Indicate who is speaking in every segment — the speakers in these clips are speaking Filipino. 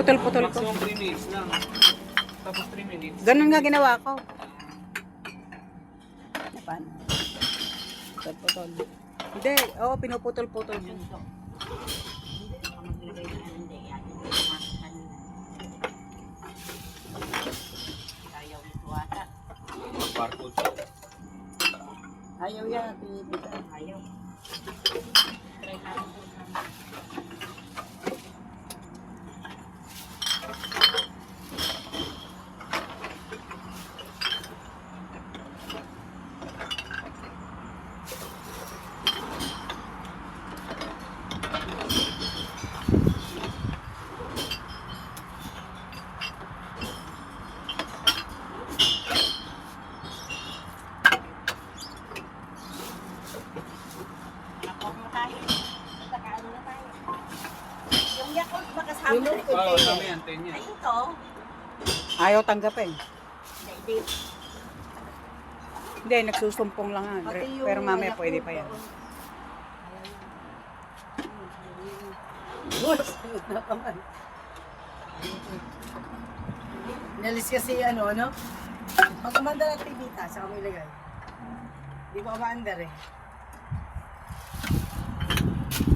Speaker 1: Putol-putol ko.
Speaker 2: Maximum 3 minutes lang. Tapos 3 minutes.
Speaker 1: Ganun nga ginawa ko. Paano? Putol-putol. Hindi, oo, pinuputol-putol mo.
Speaker 2: Barcode.
Speaker 1: Ayaw yan, pinipita. Ayaw. Try natin po.
Speaker 2: Oo, kami yan, 10 yan.
Speaker 1: Ayaw tanggapin. Hindi, nagsusumpong lang nga. Pero mamaya pwede pa yan.
Speaker 3: Nalis kasi ano? Pag umanda ng tibita, saka mo ilagay. Hindi ko ka-under eh.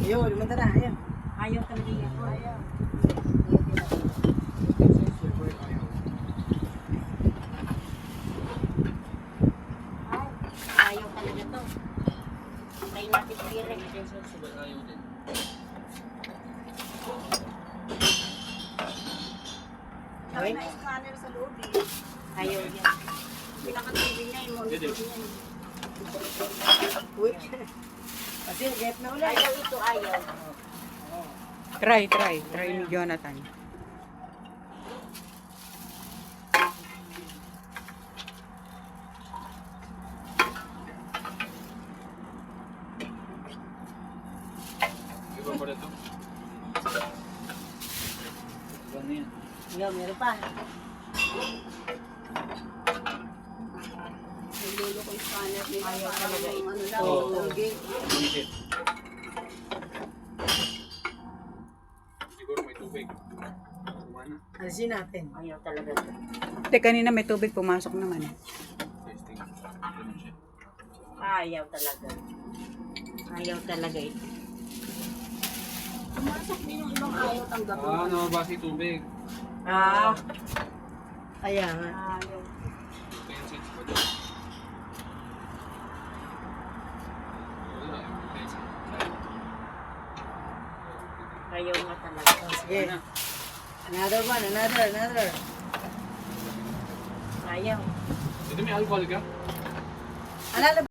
Speaker 3: Ayun, umanda na, ayun.
Speaker 4: Ayaw talaga yan.
Speaker 3: Ayaw.
Speaker 4: Ayaw talaga to. May natin piring.
Speaker 2: Ayaw din.
Speaker 3: Okay?
Speaker 4: May scanner sa loob eh. Ayaw yan. Pinakatubig niya yung monitor niya.
Speaker 3: Uy. Kasi, get na ulit.
Speaker 4: Ayaw ito, ayaw.
Speaker 1: Try ni Jonathan.
Speaker 2: Iba pa rin ito. Ganun yan.
Speaker 3: Ayaw, meron pa.
Speaker 4: Naglolo ko yung scanner nila.
Speaker 3: Ayaw
Speaker 4: Para
Speaker 3: talaga.
Speaker 4: yung ano lang.
Speaker 2: Oo.
Speaker 3: Okay.
Speaker 2: Bullshit. Siguro may tubig. Kumana.
Speaker 3: Alisin natin.
Speaker 4: Ayaw talaga to.
Speaker 1: Hindi, kanina may tubig pumasok naman.
Speaker 2: Testing. Ganun siya.
Speaker 4: Ayaw talaga. Ayaw talaga ito. Pumasok din yung ibang ayaw tanggapin.
Speaker 2: Ah, namabasa yung tubig.
Speaker 4: Ah.
Speaker 3: Kaya nga.
Speaker 4: Ayaw.
Speaker 2: 10 cents pa doon. Wala, 10 cents.
Speaker 4: Ayaw nga talaga.
Speaker 3: Sige. Another one, another.
Speaker 4: Ayaw.
Speaker 2: Ito may alcohol ka?
Speaker 3: Another